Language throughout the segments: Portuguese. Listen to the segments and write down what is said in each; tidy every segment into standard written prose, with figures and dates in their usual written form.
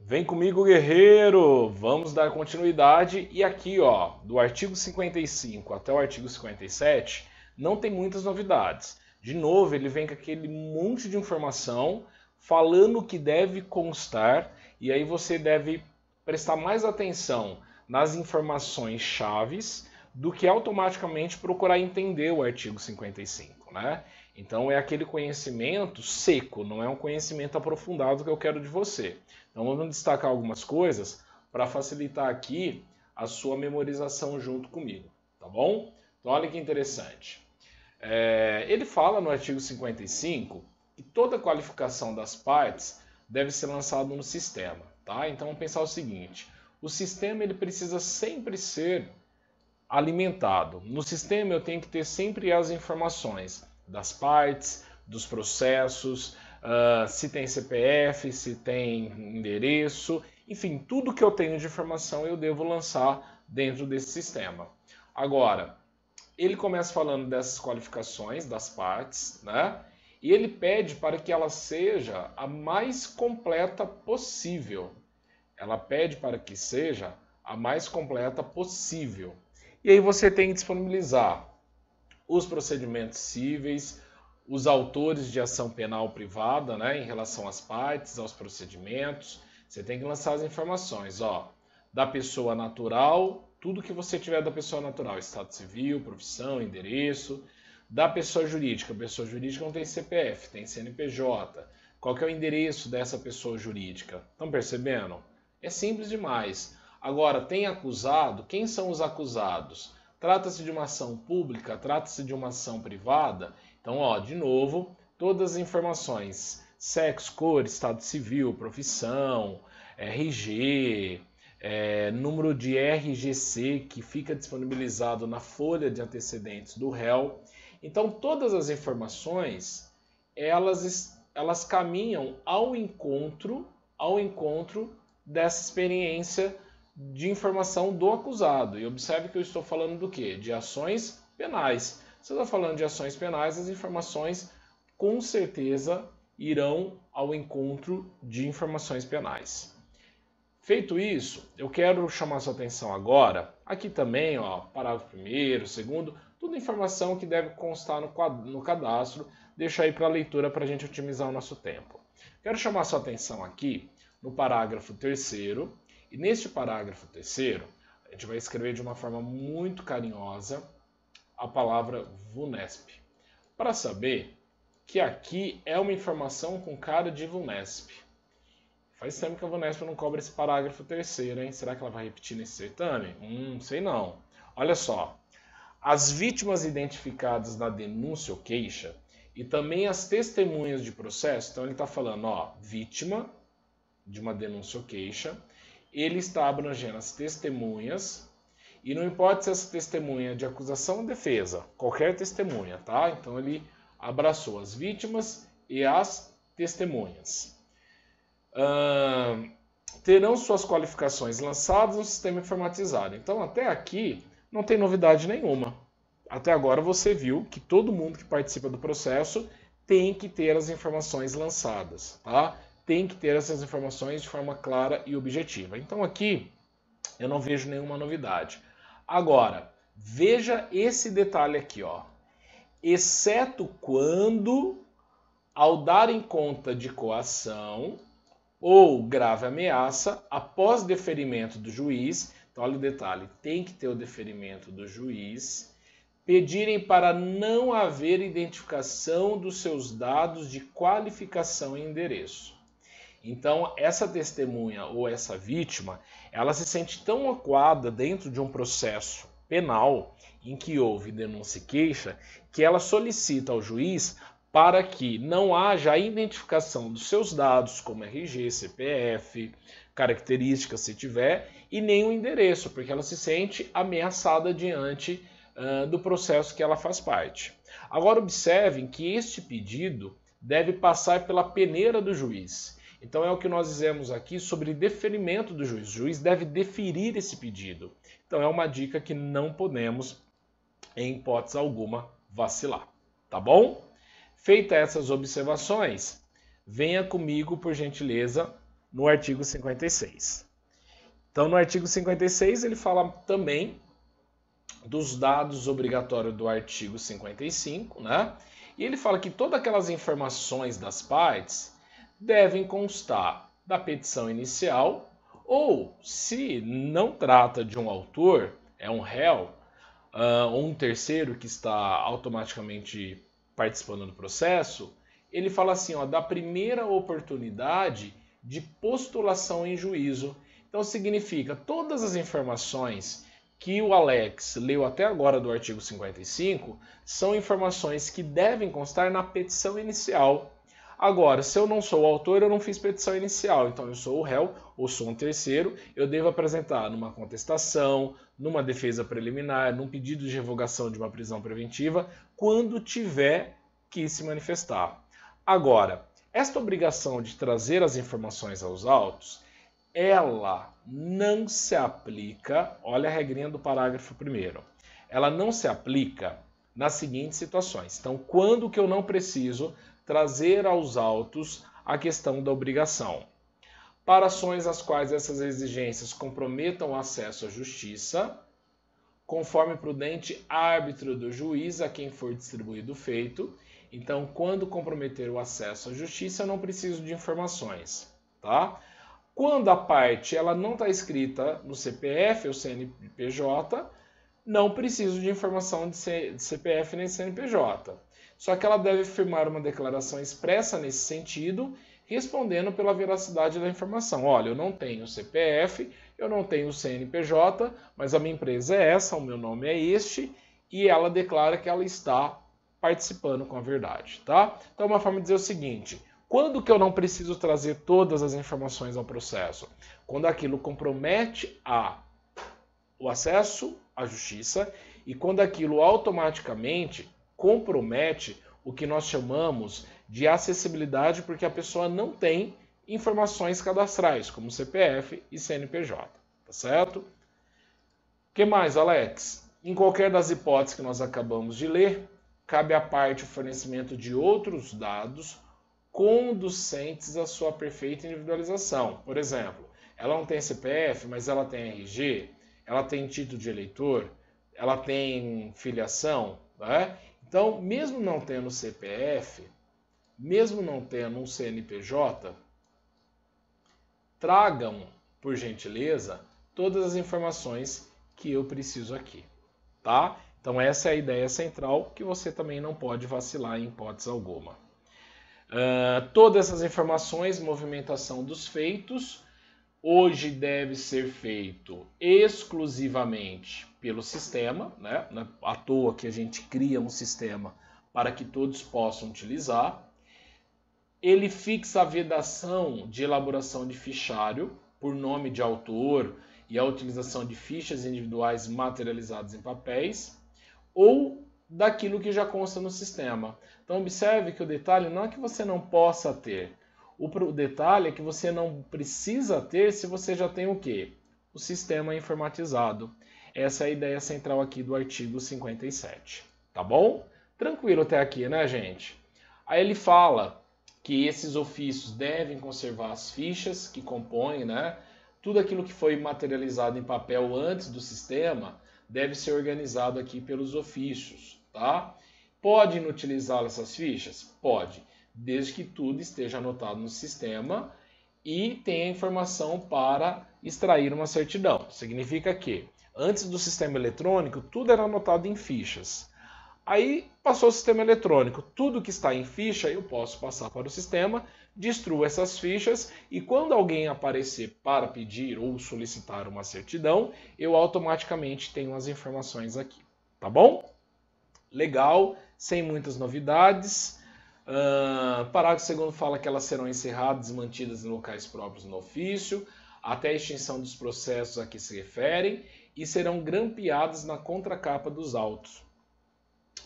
Vem comigo, guerreiro! Vamos dar continuidade. E aqui, ó, do artigo 55 até o artigo 57, não tem muitas novidades. De novo, ele vem com aquele monte de informação falando o que deve constar, e aí você deve prestar mais atenção nas informações chaves do que automaticamente procurar entender o artigo 55, né? Então é aquele conhecimento seco, não é um conhecimento aprofundado que eu quero de você. Então vamos destacar algumas coisas para facilitar aqui a sua memorização junto comigo, tá bom? Então olha que interessante. Ele fala no artigo 55 que toda qualificação das partes deve ser lançada no sistema, tá? Então vamos pensar o seguinte: o sistema ele precisa sempre ser alimentado. No sistema eu tenho que ter sempre as informações das partes, dos processos, se tem CPF, se tem endereço, enfim, tudo que eu tenho de informação eu devo lançar dentro desse sistema. Agora, ele começa falando dessas qualificações das partes, né? E ele pede para que ela seja a mais completa possível. Ela pede para que seja a mais completa possível. E aí você tem que disponibilizar os procedimentos cíveis, os autores de ação penal privada, né, em relação às partes, aos procedimentos. Você tem que lançar as informações, ó, da pessoa natural, tudo que você tiver da pessoa natural, estado civil, profissão, endereço. Da pessoa jurídica não tem CPF, tem CNPJ. Qual que é o endereço dessa pessoa jurídica? Estão percebendo? É simples demais. Agora, tem acusado? Quem são os acusados? Trata-se de uma ação pública? Trata-se de uma ação privada? Então, ó, de novo, todas as informações: sexo, cor, estado civil, profissão, RG, número de RGC que fica disponibilizado na folha de antecedentes do réu. Então, todas as informações, elas caminham ao encontro dessa experiência de informação do acusado. E observe que eu estou falando do quê? De ações penais. Se eu estou falando de ações penais, as informações com certeza irão ao encontro de informações penais. Feito isso, eu quero chamar sua atenção agora, aqui também, ó, parágrafo 1º, 2º, tudo informação que deve constar no cadastro. Deixa aí para a leitura para a gente otimizar o nosso tempo. Quero chamar sua atenção aqui no parágrafo 3º, e neste parágrafo 3º, a gente vai escrever de uma forma muito carinhosa a palavra VUNESP, para saber que aqui é uma informação com cara de VUNESP. Faz tempo que a VUNESP não cobra esse parágrafo 3º, hein? Será que ela vai repetir nesse certame? Sei não. Olha só. As vítimas identificadas na denúncia ou queixa e também as testemunhas de processo, então ele está falando, ó, vítima de uma denúncia ou queixa, ele está abrangendo as testemunhas, e não importa se essa testemunha é de acusação ou defesa, qualquer testemunha, tá? Então ele abraçou as vítimas e as testemunhas. Terão suas qualificações lançadas no sistema informatizado. Então até aqui não tem novidade nenhuma. Até agora você viu que todo mundo que participa do processo tem que ter as informações lançadas, tá? Tem que ter essas informações de forma clara e objetiva. Então aqui eu não vejo nenhuma novidade. Agora, veja esse detalhe aqui, ó. Exceto quando, ao darem conta de coação ou grave ameaça, após deferimento do juiz, então olha o detalhe, tem que ter o deferimento do juiz, pedirem para não haver identificação dos seus dados de qualificação e endereço. Então, essa testemunha ou essa vítima, ela se sente tão acuada dentro de um processo penal em que houve denúncia e queixa, que ela solicita ao juiz para que não haja a identificação dos seus dados, como RG, CPF, características se tiver, e nem o endereço, porque ela se sente ameaçada diante do processo que ela faz parte. Agora observem que este pedido deve passar pela peneira do juiz. Então é o que nós dizemos aqui sobre deferimento do juiz. O juiz deve deferir esse pedido. Então é uma dica que não podemos, em hipótese alguma, vacilar. Tá bom? Feitas essas observações, venha comigo, por gentileza, no artigo 56. Então, no artigo 56, ele fala também dos dados obrigatórios do artigo 55, né? E ele fala que todas aquelas informações das partes devem constar da petição inicial, ou, se não trata de um autor, é um réu, ou um terceiro que está automaticamente participando do processo, ele fala assim, ó, da primeira oportunidade de postulação em juízo. Então significa todas as informações que o Alex leu até agora do artigo 55 são informações que devem constar na petição inicial. Agora, se eu não sou o autor, eu não fiz petição inicial, então eu sou o réu ou sou um terceiro, eu devo apresentar numa contestação, numa defesa preliminar, num pedido de revogação de uma prisão preventiva, quando tiver que se manifestar. Agora, esta obrigação de trazer as informações aos autos, ela não se aplica, olha a regrinha do parágrafo 1º, ela não se aplica nas seguintes situações. Então, quando que eu não preciso trazer aos autos a questão da obrigação? Para ações as quais essas exigências comprometam o acesso à justiça, conforme prudente árbitro do juiz a quem for distribuído o feito. Então, quando comprometer o acesso à justiça, eu não preciso de informações, tá? Quando a parte ela não está escrita no CPF ou CNPJ, não preciso de informação de CPF nem CNPJ. Só que ela deve firmar uma declaração expressa nesse sentido, respondendo pela veracidade da informação. Olha, eu não tenho CPF, eu não tenho CNPJ, mas a minha empresa é essa, o meu nome é este, e ela declara que ela está participando com a verdade, tá? Então, uma forma de dizer o seguinte: quando que eu não preciso trazer todas as informações ao processo? Quando aquilo compromete o acesso à justiça e quando aquilo automaticamente compromete o que nós chamamos de acessibilidade, porque a pessoa não tem informações cadastrais, como CPF e CNPJ, tá certo? O que mais, Alex? Em qualquer das hipóteses que nós acabamos de ler, cabe à parte o fornecimento de outros dados conducentes à sua perfeita individualização. Por exemplo, ela não tem CPF, mas ela tem RG, ela tem título de eleitor, ela tem filiação, né? Então, mesmo não tendo CPF, mesmo não tendo um CNPJ, tragam, por gentileza, todas as informações que eu preciso aqui, tá? Então essa é a ideia central, que você também não pode vacilar em hipótese alguma. Todas essas informações, movimentação dos feitos, hoje deve ser feito exclusivamente pelo sistema, né? À toa que a gente cria um sistema para que todos possam utilizar. Ele fixa a vedação de elaboração de fichário por nome de autor e a utilização de fichas individuais materializadas em papéis ou daquilo que já consta no sistema. Então observe que o detalhe não é que você não possa ter. O detalhe é que você não precisa ter se você já tem o quê? O sistema informatizado. Essa é a ideia central aqui do artigo 57. Tá bom? Tranquilo até aqui, né, gente? Aí ele fala que esses ofícios devem conservar as fichas que compõem, né? Tudo aquilo que foi materializado em papel antes do sistema deve ser organizado aqui pelos ofícios, tá? Pode inutilizar essas fichas? Pode, desde que tudo esteja anotado no sistema e tenha informação para extrair uma certidão. Significa que, antes do sistema eletrônico, tudo era anotado em fichas. Aí passou o sistema eletrônico, tudo que está em ficha eu posso passar para o sistema, destruo essas fichas e quando alguém aparecer para pedir ou solicitar uma certidão, eu automaticamente tenho as informações aqui, tá bom? Legal, sem muitas novidades. Parágrafo 2º fala que elas serão encerradas e mantidas em locais próprios no ofício, até a extinção dos processos a que se referem e serão grampeadas na contracapa dos autos.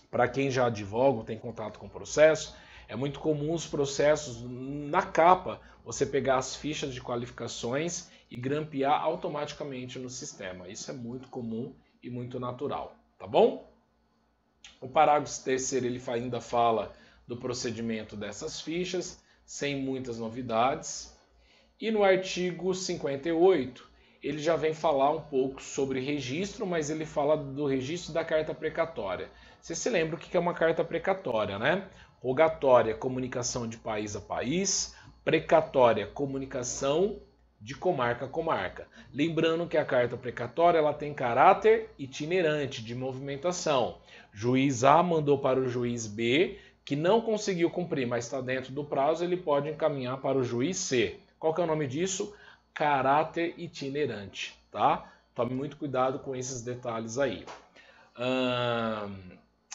Para quem já advoga, tem contato com o processo, é muito comum os processos na capa, você pegar as fichas de qualificações e grampear automaticamente no sistema. Isso é muito comum e muito natural, tá bom? O parágrafo 3º ele ainda fala do procedimento dessas fichas, sem muitas novidades. E no artigo 58, ele já vem falar um pouco sobre registro, mas ele fala do registro da carta precatória. Você se lembra o que é uma carta precatória, né? Rogatória, comunicação de país a país. Precatória, comunicação de comarca a comarca. Lembrando que a carta precatória ela tem caráter itinerante, de movimentação. Juiz A mandou para o juiz B, que não conseguiu cumprir, mas está dentro do prazo, ele pode encaminhar para o juiz C. Qual que é o nome disso? Caráter itinerante, tá? Tome muito cuidado com esses detalhes aí.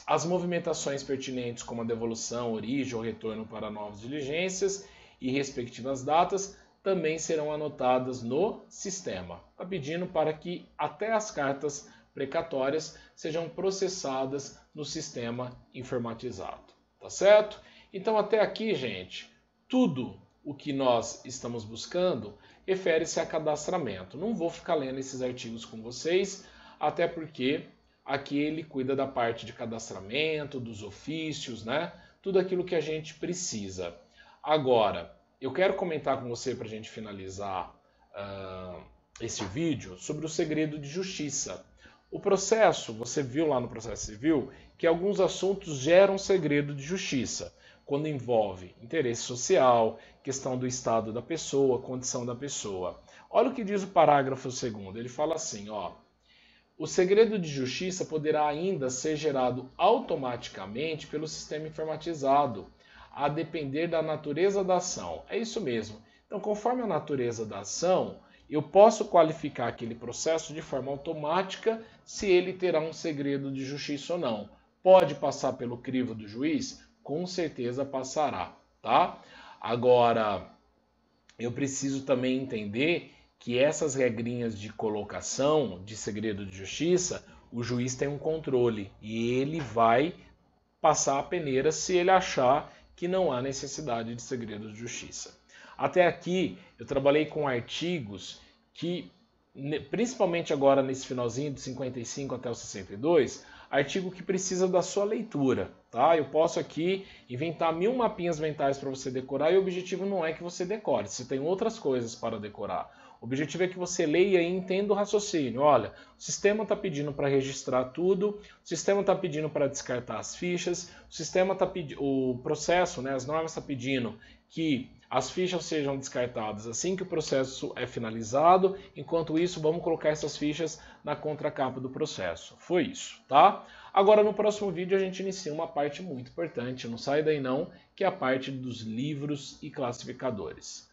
As movimentações pertinentes, como a devolução, origem ou retorno para novas diligências e respectivas datas, também serão anotadas no sistema. Está pedindo para que até as cartas precatórias sejam processadas no sistema informatizado. Tá certo? Então até aqui, gente, tudo o que nós estamos buscando refere-se a cadastramento. Não vou ficar lendo esses artigos com vocês, até porque aqui ele cuida da parte de cadastramento, dos ofícios, né? Tudo aquilo que a gente precisa. Agora, eu quero comentar com você para a gente finalizar esse vídeo sobre o segredo de justiça. O processo, você viu lá no processo civil, que alguns assuntos geram segredo de justiça, quando envolve interesse social, questão do estado da pessoa, condição da pessoa. Olha o que diz o parágrafo 2º, ele fala assim, ó, o segredo de justiça poderá ainda ser gerado automaticamente pelo sistema informatizado, a depender da natureza da ação. É isso mesmo. Então, conforme a natureza da ação, eu posso qualificar aquele processo de forma automática se ele terá um segredo de justiça ou não. Pode passar pelo crivo do juiz? Com certeza passará, tá? Agora, eu preciso também entender que essas regrinhas de colocação de segredo de justiça, o juiz tem um controle e ele vai passar a peneira se ele achar que não há necessidade de segredo de justiça. Até aqui eu trabalhei com artigos que, principalmente agora nesse finalzinho do 55 até o 62, artigo que precisa da sua leitura, tá? Eu posso aqui inventar 1000 mapinhas mentais para você decorar e o objetivo não é que você decore, você tem outras coisas para decorar. O objetivo é que você leia e entenda o raciocínio. Olha, o sistema está pedindo para registrar tudo, o sistema está pedindo para descartar as fichas, o processo, né, as normas estão pedindo que as fichas sejam descartadas assim que o processo é finalizado. Enquanto isso, vamos colocar essas fichas na contracapa do processo. Foi isso, tá? Agora, no próximo vídeo, a gente inicia uma parte muito importante, não sai daí não, que é a parte dos livros e classificadores.